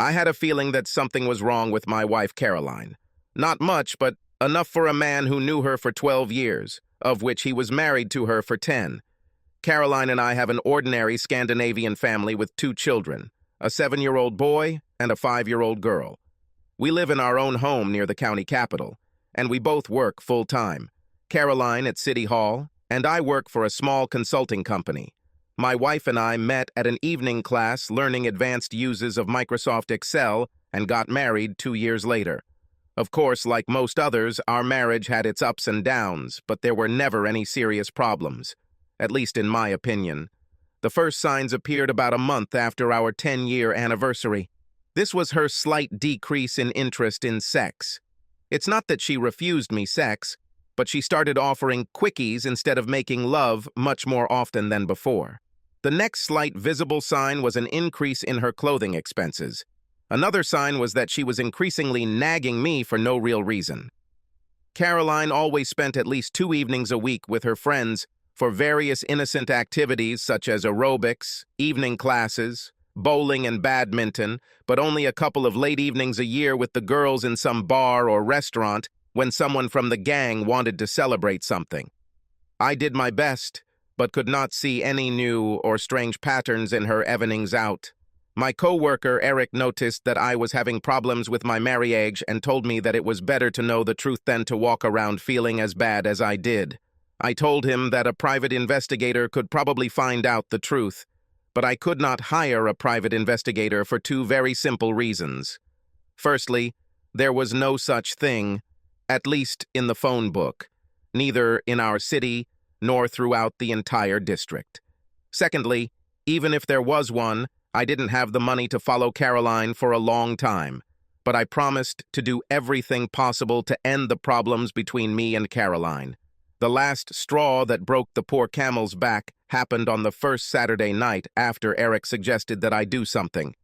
I had a feeling that something was wrong with my wife, Caroline. Not much, but enough for a man who knew her for 12 years, of which he was married to her for 10. Caroline and I have an ordinary Scandinavian family with 2 children, a 7-year-old boy and a 5-year-old girl. We live in our own home near the county capital, and we both work full-time. Caroline at City Hall, and I work for a small consulting company. My wife and I met at an evening class learning advanced uses of Microsoft Excel and got married 2 years later. Of course, like most others, our marriage had its ups and downs, but there were never any serious problems, at least in my opinion. The first signs appeared about a month after our 10-year anniversary. This was her slight decrease in interest in sex. It's not that she refused me sex, but she started offering quickies instead of making love much more often than before. The next slight visible sign was an increase in her clothing expenses. Another sign was that she was increasingly nagging me for no real reason. Caroline always spent at least 2 evenings a week with her friends for various innocent activities such as aerobics, evening classes, bowling and badminton, but only a couple of late evenings a year with the girls in some bar or restaurant when someone from the gang wanted to celebrate something. I did my best, but could not see any new or strange patterns in her evenings out. My co-worker Eric noticed that I was having problems with my marriage and told me that it was better to know the truth than to walk around feeling as bad as I did. I told him that a private investigator could probably find out the truth, but I could not hire a private investigator for 2 very simple reasons. Firstly, there was no such thing, at least in the phone book, neither in our city nor throughout the entire district. Secondly, even if there was one, I didn't have the money to follow Caroline for a long time, but I promised to do everything possible to end the problems between me and Caroline. The last straw that broke the poor camel's back happened on the first Saturday night after Eric suggested that I do something.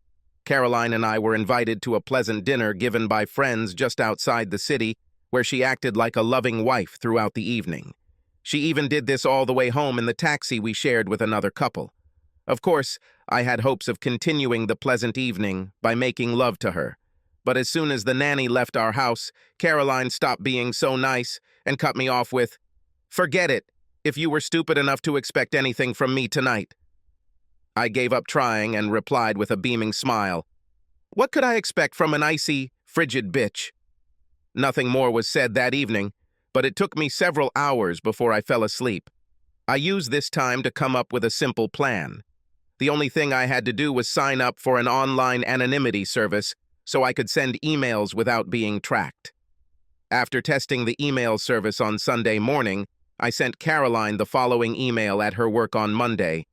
Caroline and I were invited to a pleasant dinner given by friends just outside the city, where she acted like a loving wife throughout the evening. She even did this all the way home in the taxi we shared with another couple. Of course, I had hopes of continuing the pleasant evening by making love to her. But as soon as the nanny left our house, Caroline stopped being so nice and cut me off with, "Forget it, if you were stupid enough to expect anything from me tonight." I gave up trying and replied with a beaming smile, "What could I expect from an icy, frigid bitch?" Nothing more was said that evening, but it took me several hours before I fell asleep. I used this time to come up with a simple plan. The only thing I had to do was sign up for an online anonymity service so I could send emails without being tracked. After testing the email service on Sunday morning, I sent Caroline the following email at her work on Monday.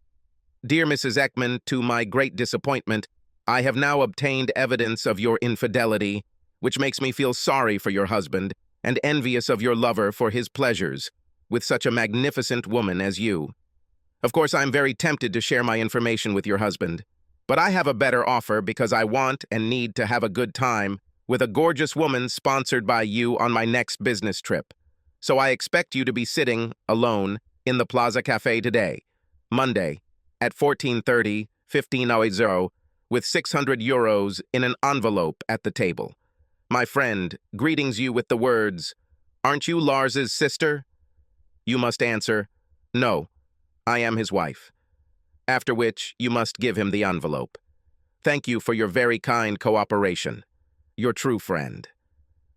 "Dear Mrs. Ekman, to my great disappointment, I have now obtained evidence of your infidelity, which makes me feel sorry for your husband and envious of your lover for his pleasures with such a magnificent woman as you. Of course, I'm very tempted to share my information with your husband, but I have a better offer because I want and need to have a good time with a gorgeous woman sponsored by you on my next business trip. So I expect you to be sitting, alone, in the Plaza Cafe today, Monday, at 14:30, 15:00, with 600 euros in an envelope at the table. My friend greetings you with the words, 'Aren't you Lars's sister?' You must answer, 'No, I am his wife,' after which you must give him the envelope. Thank you for your very kind cooperation. Your true friend."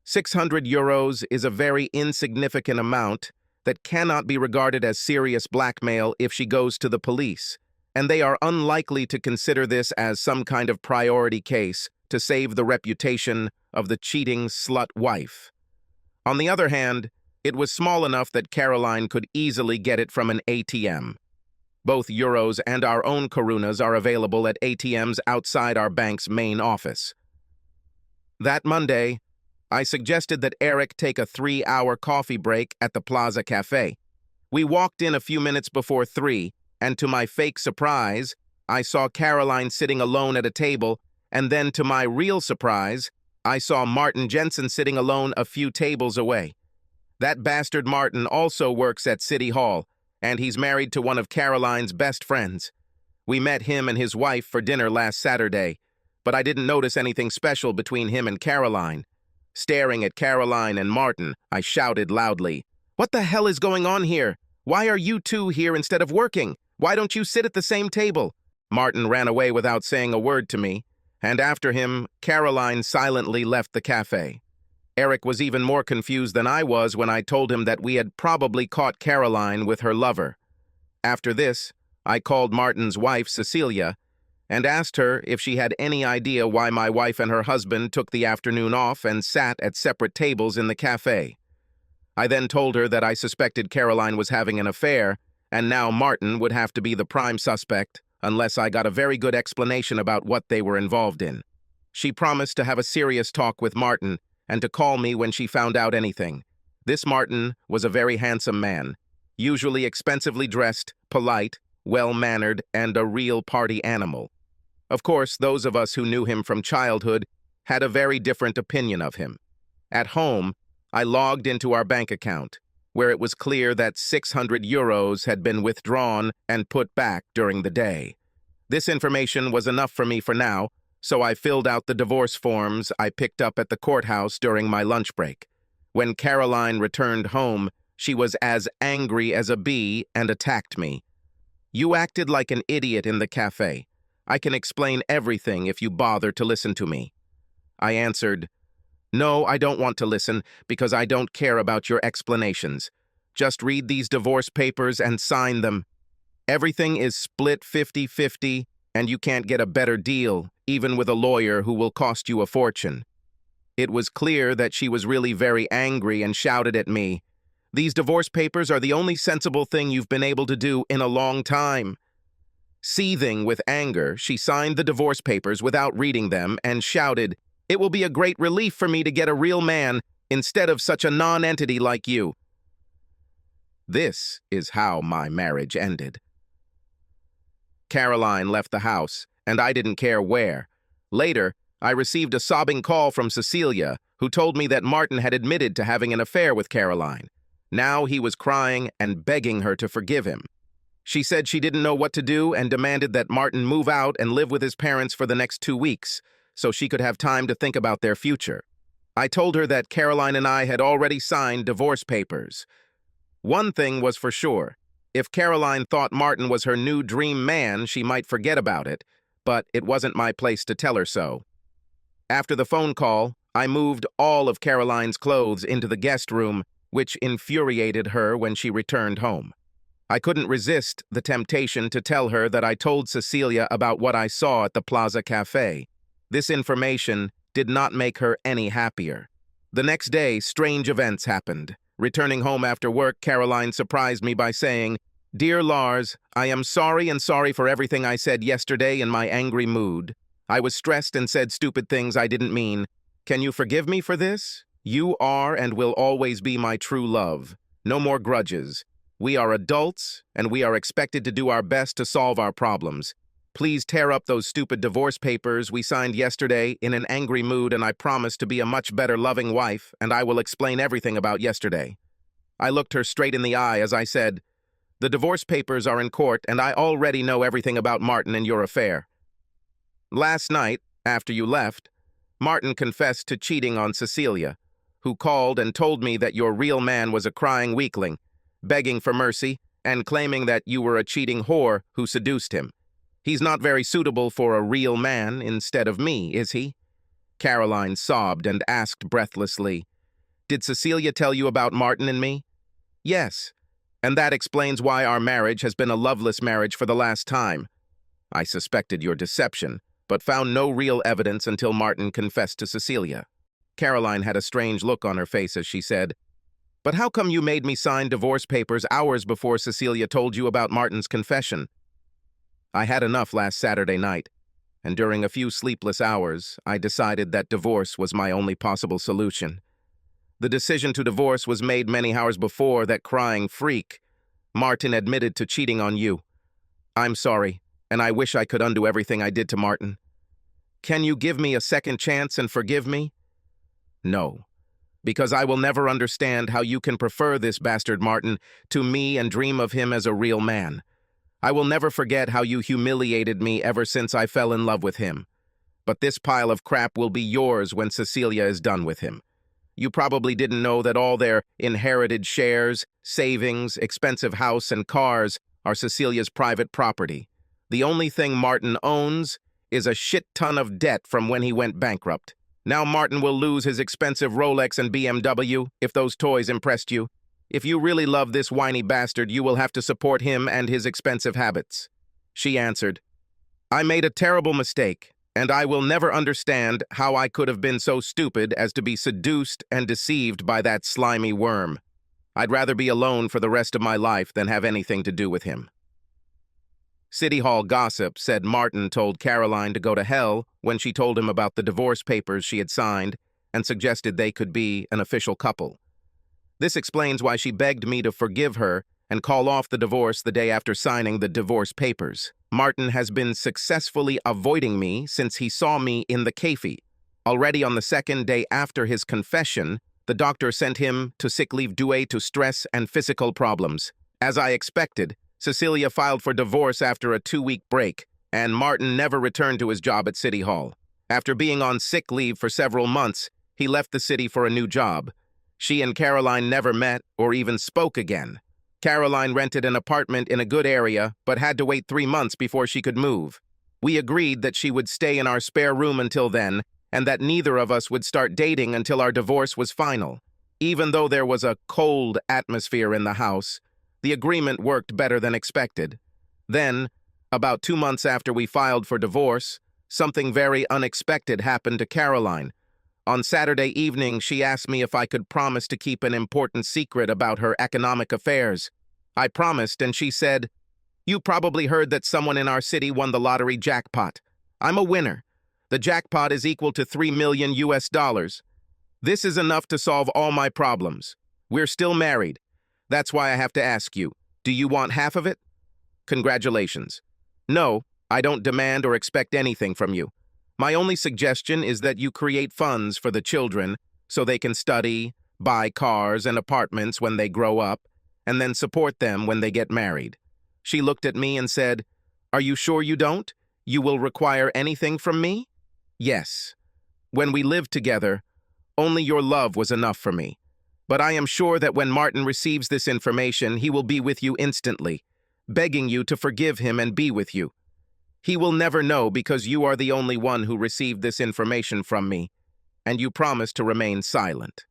600 euros is a very insignificant amount that cannot be regarded as serious blackmail if she goes to the police, and they are unlikely to consider this as some kind of priority case to save the reputation of the cheating slut wife. On the other hand, it was small enough that Caroline could easily get it from an ATM. Both euros and our own korunas are available at ATMs outside our bank's main office. That Monday, I suggested that Eric take a 3-hour coffee break at the Plaza Cafe. We walked in a few minutes before 3, and to my fake surprise, I saw Caroline sitting alone at a table, and then to my real surprise, I saw Martin Jensen sitting alone a few tables away. That bastard Martin also works at City Hall, and he's married to one of Caroline's best friends. We met him and his wife for dinner last Saturday. but I didn't notice anything special between him and Caroline. Staring at Caroline and Martin, I shouted loudly, "What the hell is going on here? Why are you two here instead of working? Why don't you sit at the same table?" Martin ran away without saying a word to me, and after him, Caroline silently left the cafe. Eric was even more confused than I was when I told him that we had probably caught Caroline with her lover. After this, I called Martin's wife, Cecilia, and asked her if she had any idea why my wife and her husband took the afternoon off and sat at separate tables in the cafe. I then told her that I suspected Caroline was having an affair, and now Martin would have to be the prime suspect unless I got a very good explanation about what they were involved in. She promised to have a serious talk with Martin and to call me when she found out anything. This Martin was a very handsome man, usually expensively dressed, polite, well-mannered, and a real party animal. Of course, those of us who knew him from childhood had a very different opinion of him. At home, I logged into our bank account, where it was clear that 600 euros had been withdrawn and put back during the day. This information was enough for me for now, so I filled out the divorce forms I picked up at the courthouse during my lunch break. When Caroline returned home, she was as angry as a bee and attacked me. "You acted like an idiot in the cafe. I can explain everything if you bother to listen to me." I answered, "No, I don't want to listen because I don't care about your explanations. Just read these divorce papers and sign them. Everything is split 50-50, and you can't get a better deal, even with a lawyer who will cost you a fortune." It was clear that she was really very angry and shouted at me, "These divorce papers are the only sensible thing you've been able to do in a long time." Seething with anger, she signed the divorce papers without reading them and shouted, "It will be a great relief for me to get a real man instead of such a non-entity like you." This is how my marriage ended. Caroline left the house, and I didn't care where. Later, I received a sobbing call from Cecilia, who told me that Martin had admitted to having an affair with Caroline. Now he was crying and begging her to forgive him. She said she didn't know what to do and demanded that Martin move out and live with his parents for the next 2 weeks, so she could have time to think about their future. I told her that Caroline and I had already signed divorce papers. One thing was for sure. If Caroline thought Martin was her new dream man, she might forget about it, but it wasn't my place to tell her so. After the phone call, I moved all of Caroline's clothes into the guest room, which infuriated her when she returned home. I couldn't resist the temptation to tell her that I told Cecilia about what I saw at the Plaza Cafe. This information did not make her any happier. The next day, strange events happened. Returning home after work, Caroline surprised me by saying, "Dear Lars, I am sorry for everything I said yesterday in my angry mood. I was stressed and said stupid things I didn't mean. Can you forgive me for this? You are and will always be my true love. No more grudges. We are adults, and we are expected to do our best to solve our problems. Please tear up those stupid divorce papers we signed yesterday in an angry mood, and I promise to be a much better loving wife, and I will explain everything about yesterday." I looked her straight in the eye as I said, "The divorce papers are in court, and I already know everything about Martin and your affair. Last night, after you left, Martin confessed to cheating on Cecilia, who called and told me that your real man was a crying weakling, begging for mercy, and claiming that you were a cheating whore who seduced him. He's not very suitable for a real man instead of me, is he?" Caroline sobbed and asked breathlessly, "Did Cecilia tell you about Martin and me?" "Yes, and that explains why our marriage has been a loveless marriage for the last time. I suspected your deception, but found no real evidence until Martin confessed to Cecilia." Caroline had a strange look on her face as she said, "But how come you made me sign divorce papers hours before Cecilia told you about Martin's confession?" "I had enough last Saturday night, and during a few sleepless hours, I decided that divorce was my only possible solution. The decision to divorce was made many hours before that crying freak. Martin admitted to cheating on you. I'm sorry, and I wish I could undo everything I did to Martin. Can you give me a second chance and forgive me?" "No, because I will never understand how you can prefer this bastard Martin to me and dream of him as a real man. I will never forget how you humiliated me ever since I fell in love with him. but this pile of crap will be yours when Cecilia is done with him. You probably didn't know that all their inherited shares, savings, expensive house, and cars are Cecilia's private property. The only thing Martin owns is a shit ton of debt from when he went bankrupt. Now Martin will lose his expensive Rolex and BMW if those toys impressed you. If you really love this whiny bastard, you will have to support him and his expensive habits. She answered, I made a terrible mistake, and I will never understand how I could have been so stupid as to be seduced and deceived by that slimy worm. I'd rather be alone for the rest of my life than have anything to do with him. City Hall gossip said Martin told Caroline to go to hell when she told him about the divorce papers she had signed and suggested they could be an official couple. This explains why she begged me to forgive her and call off the divorce the day after signing the divorce papers. Martin has been successfully avoiding me since he saw me in the cafe. Already on the second day after his confession, the doctor sent him to sick leave due to stress and physical problems. As I expected, Cecilia filed for divorce after a 2-week break, and Martin never returned to his job at City Hall. After being on sick leave for several months, he left the city for a new job. She and Caroline never met or even spoke again. Caroline rented an apartment in a good area, but had to wait 3 months before she could move. We agreed that she would stay in our spare room until then, and that neither of us would start dating until our divorce was final. Even though there was a cold atmosphere in the house, the agreement worked better than expected. Then, about 2 months after we filed for divorce, something very unexpected happened to Caroline. On Saturday evening, she asked me if I could promise to keep an important secret about her economic affairs. I promised, and she said, You probably heard that someone in our city won the lottery jackpot. I'm a winner. The jackpot is equal to $3 million US. This is enough to solve all my problems. We're still married. That's why I have to ask you, do you want half of it? Congratulations. No, I don't demand or expect anything from you. My only suggestion is that you create funds for the children so they can study, buy cars and apartments when they grow up, and then support them when they get married. She looked at me and said, Are you sure you don't? You will require anything from me? Yes. When we lived together, only your love was enough for me. But I am sure that when Martin receives this information, he will be with you instantly, begging you to forgive him and be with you. He will never know because you are the only one who received this information from me, and you promised to remain silent.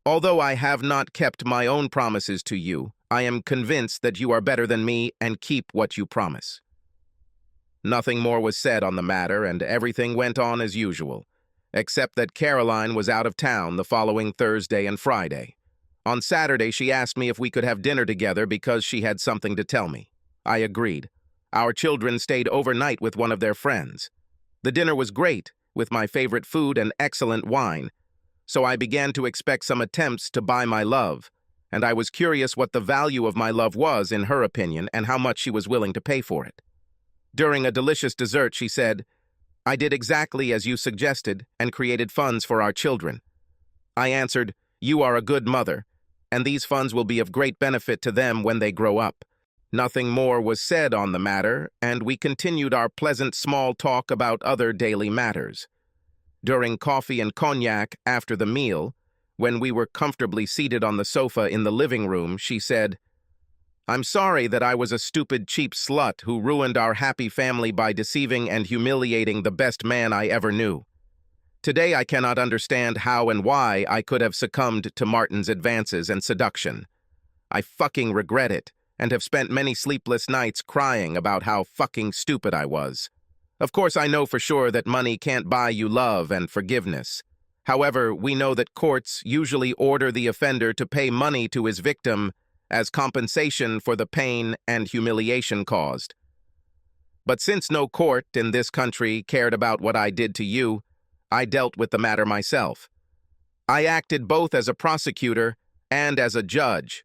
Although I have not kept my own promises to you, I am convinced that you are better than me and keep what you promise. Nothing more was said on the matter, and everything went on as usual, except that Caroline was out of town the following Thursday and Friday. On Saturday, she asked me if we could have dinner together because she had something to tell me. I agreed. Our children stayed overnight with one of their friends. The dinner was great, with my favorite food and excellent wine, so I began to expect some attempts to buy my love, and I was curious what the value of my love was in her opinion and how much she was willing to pay for it. During a delicious dessert, she said, I did exactly as you suggested and created funds for our children. I answered, You are a good mother, and these funds will be of great benefit to them when they grow up. Nothing more was said on the matter, and we continued our pleasant small talk about other daily matters. During coffee and cognac after the meal, when we were comfortably seated on the sofa in the living room, she said, I'm sorry that I was a stupid, cheap slut who ruined our happy family by deceiving and humiliating the best man I ever knew. Today I cannot understand how and why I could have succumbed to Martin's advances and seduction. I fucking regret it, and have spent many sleepless nights crying about how fucking stupid I was. Of course, I know for sure that money can't buy you love and forgiveness. However, we know that courts usually order the offender to pay money to his victim as compensation for the pain and humiliation caused. But since no court in this country cared about what I did to you, I dealt with the matter myself. I acted both as a prosecutor and as a judge,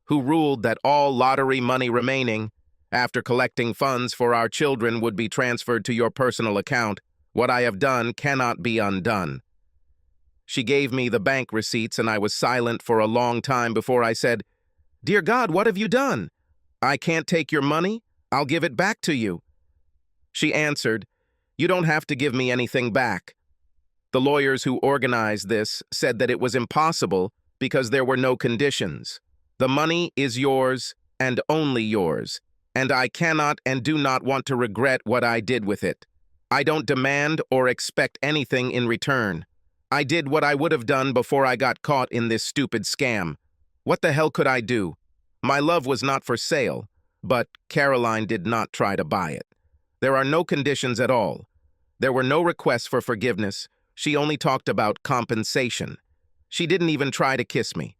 who ruled that all lottery money remaining, after collecting funds for our children, would be transferred to your personal account. What I have done cannot be undone. She gave me the bank receipts, and I was silent for a long time before I said, Dear God, what have you done? I can't take your money. I'll give it back to you. She answered, You don't have to give me anything back. The lawyers who organized this said that it was impossible because there were no conditions. The money is yours and only yours, and I cannot and do not want to regret what I did with it. I don't demand or expect anything in return. I did what I would have done before I got caught in this stupid scam. What the hell could I do? My love was not for sale, but Caroline did not try to buy it. There are no conditions at all. There were no requests for forgiveness. She only talked about compensation. She didn't even try to kiss me.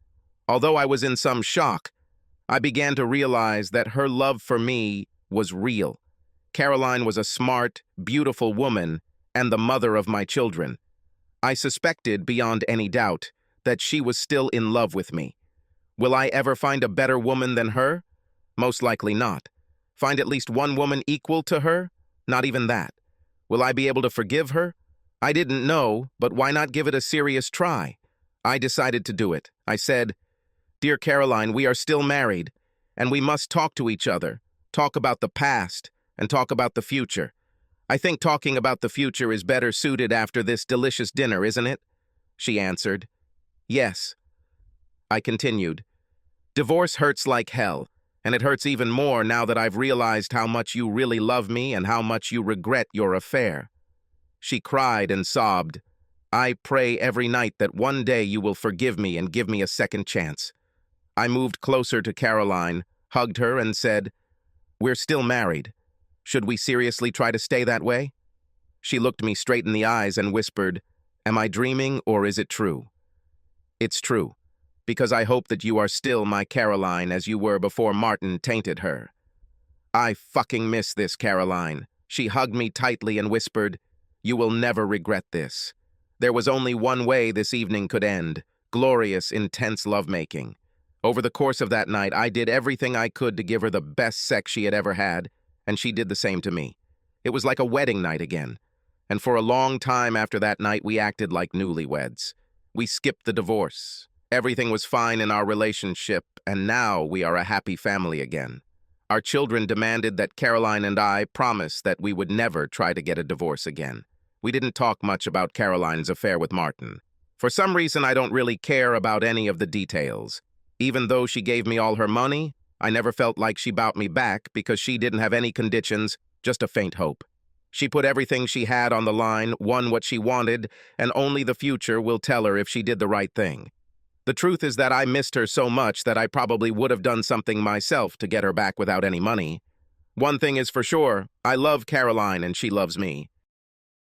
Although I was in some shock, I began to realize that her love for me was real. Caroline was a smart, beautiful woman and the mother of my children. I suspected, beyond any doubt, that she was still in love with me. Will I ever find a better woman than her? Most likely not. Find at least one woman equal to her? Not even that. Will I be able to forgive her? I didn't know, but why not give it a serious try? I decided to do it. I said, "Dear Caroline, we are still married, and we must talk to each other, talk about the past, and talk about the future. I think talking about the future is better suited after this delicious dinner, isn't it?" She answered, "Yes." I continued, "Divorce hurts like hell, and it hurts even more now that I've realized how much you really love me and how much you regret your affair." She cried and sobbed. "I pray every night that one day you will forgive me and give me a second chance." I moved closer to Caroline, hugged her, and said, "We're still married. Should we seriously try to stay that way?" She looked me straight in the eyes and whispered, "Am I dreaming or is it true?" "It's true, because I hope that you are still my Caroline as you were before Martin tainted her." I fucking miss this, Caroline. She hugged me tightly and whispered, "You will never regret this." There was only one way this evening could end: glorious, intense lovemaking. Over the course of that night, I did everything I could to give her the best sex she had ever had, and she did the same to me. It was like a wedding night again. And for a long time after that night, we acted like newlyweds. We skipped the divorce. Everything was fine in our relationship, and now we are a happy family again. Our children demanded that Caroline and I promise that we would never try to get a divorce again. We didn't talk much about Caroline's affair with Martin. For some reason, I don't really care about any of the details. Even though she gave me all her money, I never felt like she bought me back because she didn't have any conditions, just a faint hope. She put everything she had on the line, won what she wanted, and only the future will tell her if she did the right thing. The truth is that I missed her so much that I probably would have done something myself to get her back without any money. One thing is for sure, I love Caroline and she loves me.